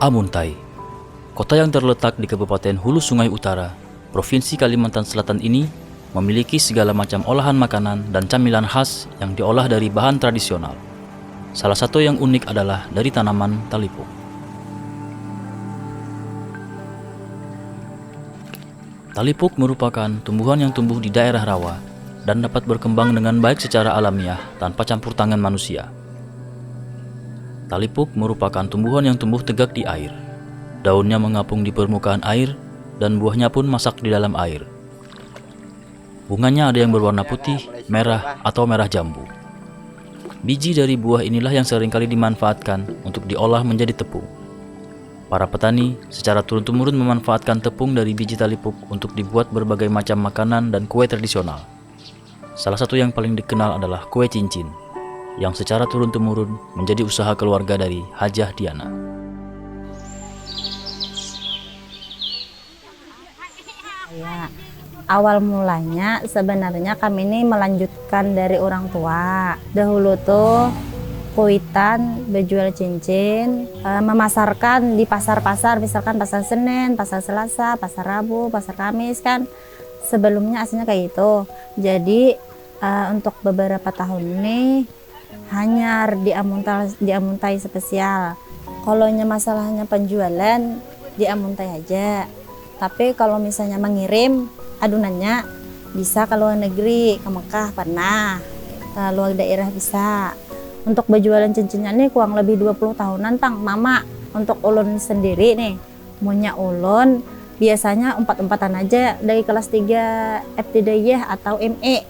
Amuntai, kota yang terletak di Kabupaten Hulu Sungai Utara, Provinsi Kalimantan Selatan ini memiliki segala macam olahan makanan dan camilan khas yang diolah dari bahan tradisional. Salah satu yang unik adalah dari tanaman talipuk. Talipuk merupakan tumbuhan yang tumbuh di daerah rawa dan dapat berkembang dengan baik secara alamiah tanpa campur tangan manusia. Talipuk merupakan tumbuhan yang tumbuh tegak di air. Daunnya mengapung di permukaan air dan buahnya pun masak di dalam air. Bunganya ada yang berwarna putih, merah, atau merah jambu. Biji dari buah inilah yang seringkali dimanfaatkan untuk diolah menjadi tepung. Para petani secara turun-temurun memanfaatkan tepung dari biji talipuk untuk dibuat berbagai macam makanan dan kue tradisional. Salah satu yang paling dikenal adalah kue cincin, yang secara turun-temurun menjadi usaha keluarga dari Hajah Diana. Ya, awal mulanya sebenarnya kami ini melanjutkan dari orang tua. Dahulu tuh kuitan, berjual cincin, memasarkan di pasar-pasar, misalkan pasar Senin, pasar Selasa, pasar Rabu, pasar Kamis kan. Sebelumnya aslinya kayak gitu. Jadi untuk beberapa tahun ini hanya di Amuntai spesial. Kalau masalahnya penjualan di Amuntai aja. Tapi kalau misalnya mengirim adunannya bisa ke luar negeri, ke Mekah pernah, ke luar daerah bisa. Untuk berjualan cincinnya nih kurang lebih 20 tahunan tang mama. Untuk ulun sendiri nih, punya ulun biasanya 4-4an aja dari kelas 3 Ibtidaiyah atau ME.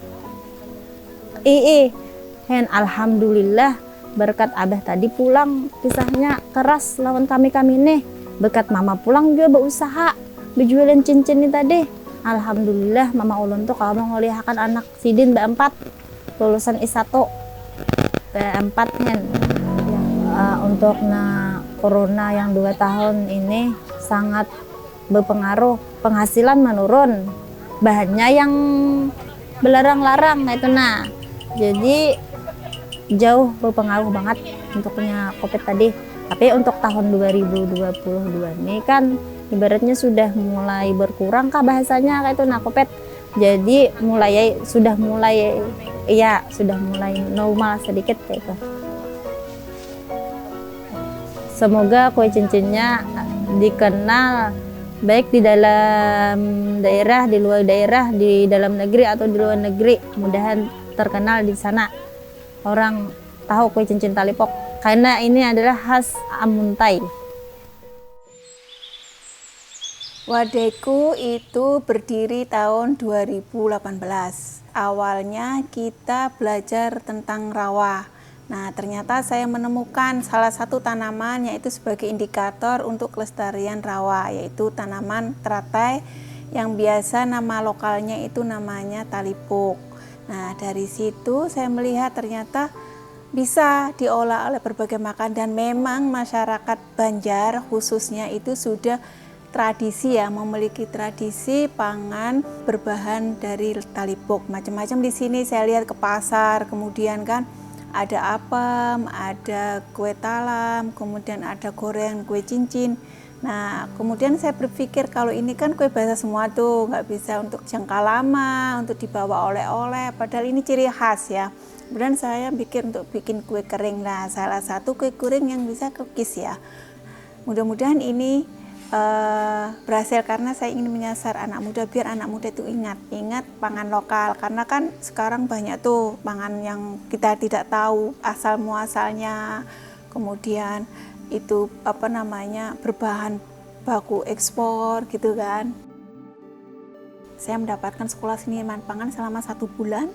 Alhamdulillah berkat abah tadi pulang kisahnya keras lawan kami nih. Berkat mama pulang juga berusaha berjualan cincin ini tadi. Alhamdulillah mama ulun tuh kalau mau ngelihatkan anak Sidin B4 lulusan I1 B4 kan. Untuk corona yang 2 tahun ini sangat berpengaruh, penghasilan menurun, bahannya yang belarang-larang itu jadi jauh berpengaruh banget untuknya COVID tadi. Tapi untuk tahun 2022 ini kan ibaratnya sudah mulai berkurang kah bahasanya kayak itu COVID. Jadi sudah mulai normal sedikit kayak itu. Semoga kue cincinnya dikenal baik di dalam daerah, di luar daerah, di dalam negeri atau di luar negeri. Mudahan terkenal di sana. Orang tahu kue cincin talipuk karena ini adalah khas Amuntai. Wadaiku itu berdiri tahun 2018. Awalnya kita belajar tentang rawa. Nah, ternyata saya menemukan salah satu tanaman yaitu sebagai indikator untuk kelestarian rawa, yaitu tanaman teratai yang biasa nama lokalnya itu namanya talipuk. Nah, dari situ saya melihat ternyata bisa diolah oleh berbagai makan dan memang masyarakat Banjar khususnya itu sudah tradisi ya, memiliki tradisi pangan berbahan dari talipuk. Macam-macam di sini saya lihat ke pasar, kemudian kan ada apem, ada kue talam, kemudian ada goreng kue cincin. Nah, kemudian saya berpikir kalau ini kan kue basah semua tuh, nggak bisa untuk jangka lama, untuk dibawa oleh-oleh, padahal ini ciri khas ya. Kemudian saya bikin untuk bikin kue kering. Nah, salah satu kue kering yang bisa cookies ya. Mudah-mudahan ini berhasil karena saya ingin menyasar anak muda biar anak muda itu ingat pangan lokal, karena kan sekarang banyak tuh pangan yang kita tidak tahu asal muasalnya, kemudian itu berbahan baku ekspor gitu kan. Saya mendapatkan sekolah seniman pangan selama 1 bulan.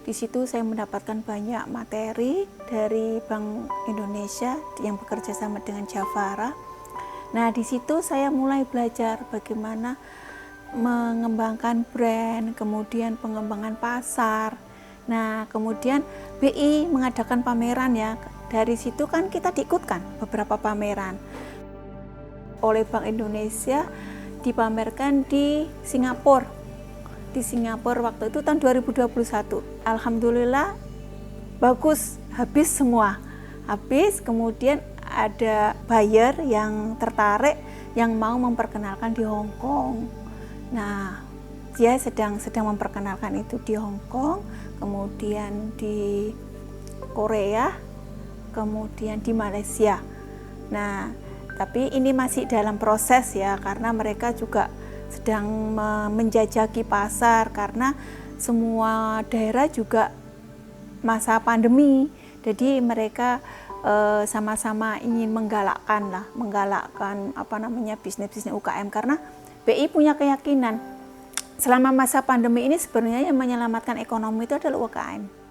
Di situ saya mendapatkan banyak materi dari Bank Indonesia yang bekerja sama dengan Javara. Nah, di situ saya mulai belajar bagaimana mengembangkan brand, kemudian pengembangan pasar. Nah, kemudian BI mengadakan pameran ya. Dari situ kan kita diikutkan beberapa pameran oleh Bank Indonesia, dipamerkan di Singapura. Di Singapura waktu itu tahun 2021. Alhamdulillah bagus, habis semua. Habis, kemudian ada buyer yang tertarik yang mau memperkenalkan di Hong Kong. Nah, dia sedang memperkenalkan itu di Hong Kong, kemudian di Korea, kemudian di Malaysia. Nah, tapi ini masih dalam proses ya, karena mereka juga sedang menjajaki pasar, karena semua daerah juga masa pandemi. Jadi mereka sama-sama ingin menggalakkan bisnis-bisnis UKM, karena BI punya keyakinan selama masa pandemi ini sebenarnya yang menyelamatkan ekonomi itu adalah UKM.